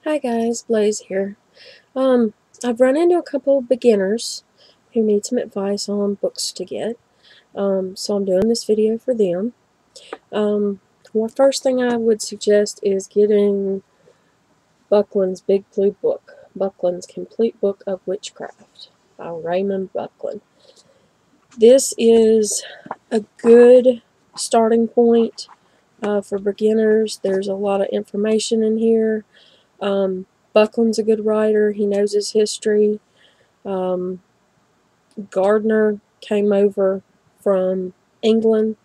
Hi guys, Blaze here. I've run into a couple of beginners who need some advice on books to get. So I'm doing this video for them. Well, first thing I would suggest is getting Buckland's Big Blue Book, Buckland's Complete Book of Witchcraft by Raymond Buckland. This is a good starting point for beginners. There's a lot of information in here. Buckland's a good writer. He knows his history. Gardner came over from England,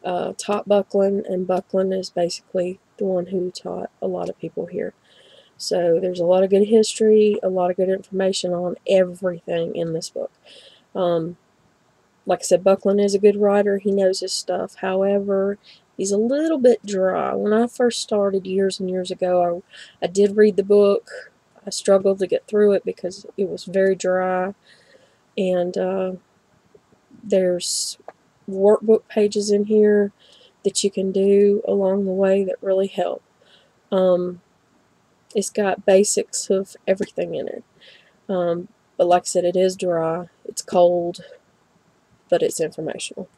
taught Buckland, and Buckland is basically the one who taught a lot of people here. So there's a lot of good history, a lot of good information on everything in this book. Like I said, Buckland is a good writer. He knows his stuff. However, he's a little bit dry. When I first started years and years ago, I did read the book. I struggled to get through it because it was very dry. And there's workbook pages in here that you can do along the way that really help. It's got basics of everything in it. But like I said, it is dry. It's cold, but it's informational.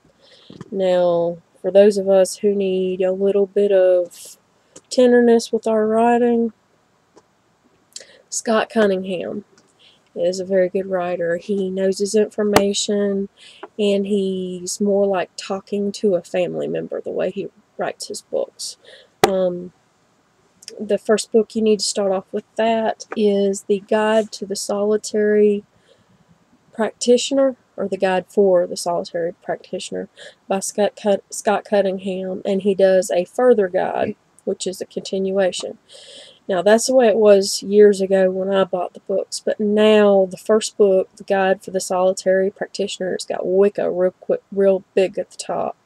Now, for those of us who need a little bit of tenderness with our writing, Scott Cunningham is a very good writer. He knows his information, and he's more like talking to a family member the way he writes his books. The first book you need to start off with that is The Guide to the Solitary Practitioner, or The Guide for the Solitary Practitioner by Scott Cunningham, and he does a further guide, which is a continuation. Now, that's the way it was years ago when I bought the books, but now the first book, The Guide for the Solitary Practitioner, it's got Wicca real big at the top,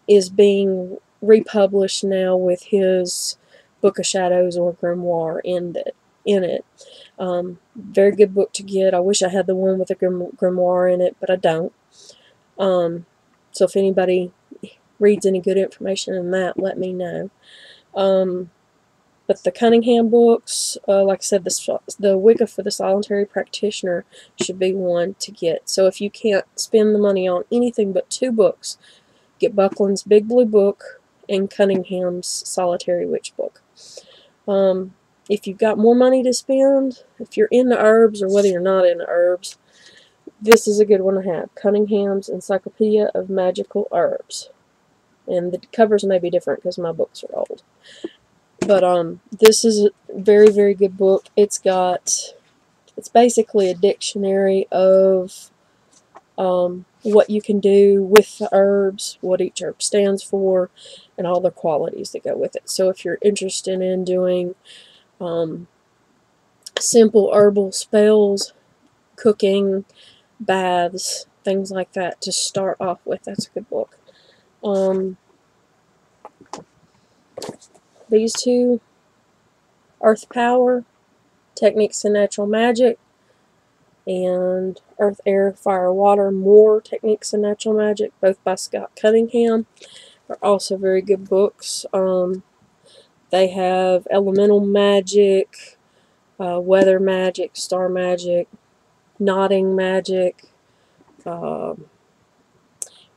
is being republished now with his Book of Shadows or Grimoire in it. Very good book to get. I wish I had the one with the grimoire in it, but I don't. So if anybody reads any good information in that, let me know. But the Cunningham books, like I said, the Wicca for the Solitary Practitioner should be one to get. So if you can't spend the money on anything but two books, get Buckland's Big Blue Book and Cunningham's Solitary Witch Book. If you've got more money to spend, if you're into herbs or whether you're not into herbs, this is a good one to have. Cunningham's Encyclopedia of Magical Herbs. And the covers may be different because my books are old. But this is a very, very good book. It's basically a dictionary of what you can do with the herbs, what each herb stands for, and all the qualities that go with it. So if you're interested in doing simple herbal spells, cooking, baths, things like that to start off with, that's a good book. These two, Earth Power, Techniques in Natural Magic, and Earth, Air, Fire, Water, More Techniques in Natural Magic, both by Scott Cunningham, are also very good books. They have elemental magic, weather magic, star magic, knotting magic,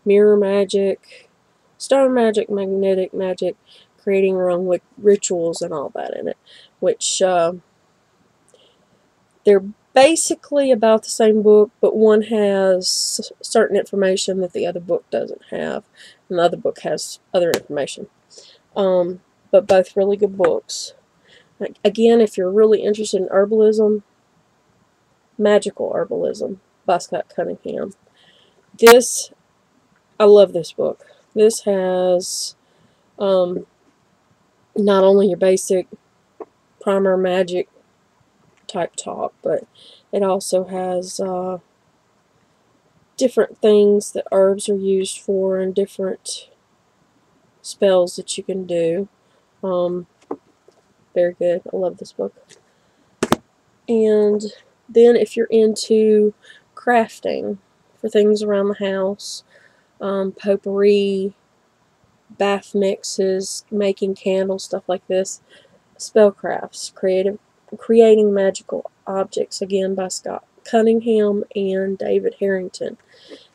mirror magic, star magic, magnetic magic, creating your own rituals and all that in it, which they're basically about the same book, but one has certain information that the other book doesn't have, and the other book has other information. But both really good books. Again, if you're really interested in herbalism, Magical Herbalism by Scott Cunningham. I love this book. This has not only your basic primer magic type talk, but it also has different things that herbs are used for and different spells that you can do. Very good. I love this book. And then if you're into crafting for things around the house, potpourri, bath mixes, making candles, stuff like this, Spellcrafts, Creating Magical Objects, again by Scott Cunningham and David Harrington.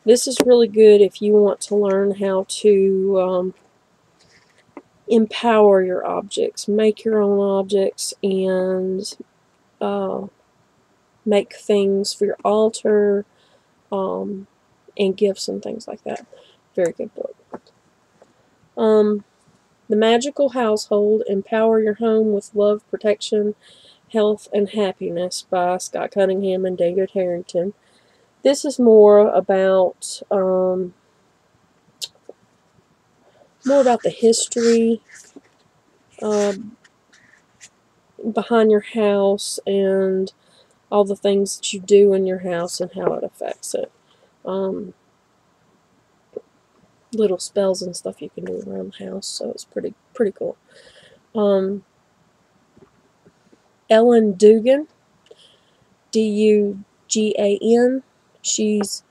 This is really good if you want to learn how to empower your objects, make your own objects, and make things for your altar, and gifts and things like that. Very good book. The Magical Household, Empower Your Home with Love, Protection, Health, and Happiness by Scott Cunningham and David Harrington. This is more about the history behind your house and all the things that you do in your house and how it affects it. Little spells and stuff you can do around the house, so it's pretty cool. Ellen Dugan, Dugan. She's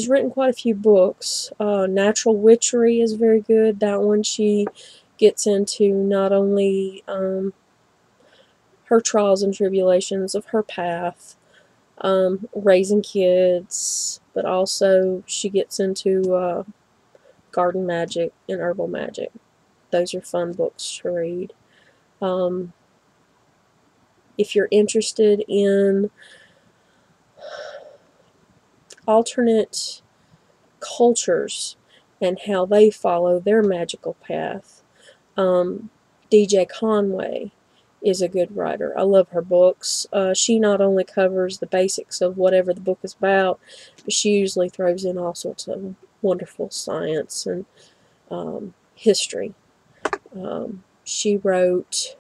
written quite a few books. Natural Witchery is very good. That one, she gets into not only her trials and tribulations of her path, raising kids, but also she gets into garden magic and herbal magic. Those are fun books to read. If you're interested in alternate cultures and how they follow their magical path, DJ Conway is a good writer. I love her books. She not only covers the basics of whatever the book is about, but she usually throws in all sorts of wonderful science and history. She wrote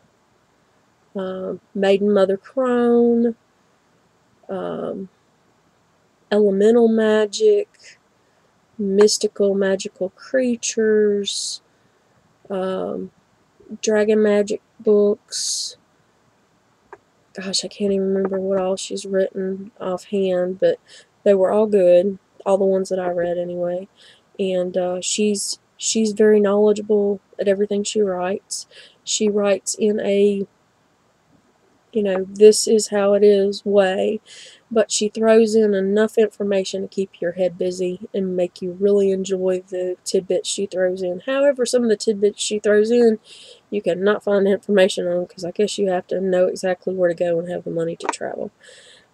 Maiden Mother Crone, Elemental Magic, Mystical Magical Creatures, Dragon Magic books. Gosh, I can't even remember what all she's written offhand, but they were all good, all the ones that I read anyway. And she's very knowledgeable at everything she writes. She writes in a, this is how it is way, but she throws in enough information to keep your head busy and make you really enjoy the tidbits she throws in. However, some of the tidbits she throws in, you cannot find the information on, because I guess you have to know exactly where to go and have the money to travel.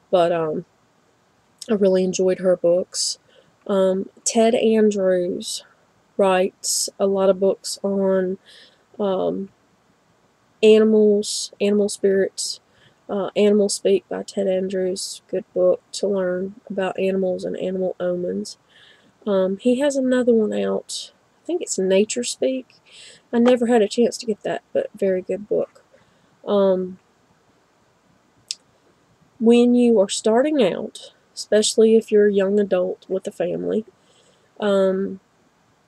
But I really enjoyed her books. Ted Andrews writes a lot of books on animals, animal spirits. Animal Speak by Ted Andrews, good book to learn about animals and animal omens. He has another one out, I think it's Nature Speak. I never had a chance to get that, but very good book. When you are starting out, especially if you're a young adult with a family,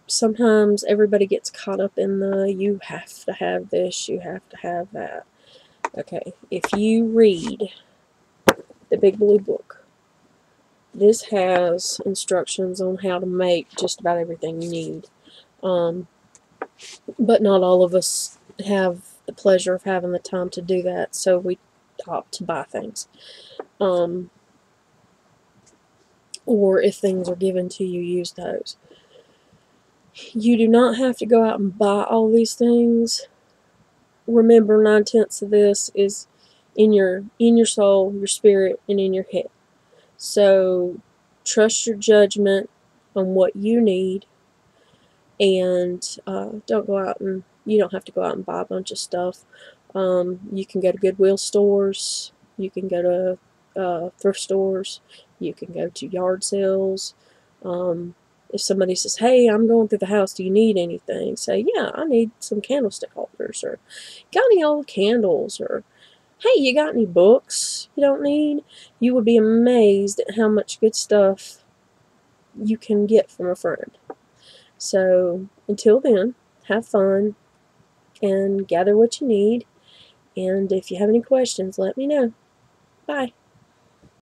sometimes everybody gets caught up in the you have to have this, you have to have that. Okay, if you read the Big Blue Book, this has instructions on how to make just about everything you need. But not all of us have the pleasure of having the time to do that, so we opt to buy things. Or if things are given to you, use those. You do not have to go out and buy all these things. Remember, 9/10 of this is in your soul, your spirit, and in your head. So trust your judgment on what you need, and don't go out and, you don't have to go out and buy a bunch of stuff. You can go to Goodwill stores, you can go to thrift stores, you can go to yard sales. If somebody says, hey, I'm going through the house, do you need anything? Say, yeah, I need some candlestick holders, or got any old candles, or hey, you got any books you don't need? You would be amazed at how much good stuff you can get from a friend. So until then, have fun and gather what you need. And if you have any questions, let me know. Bye.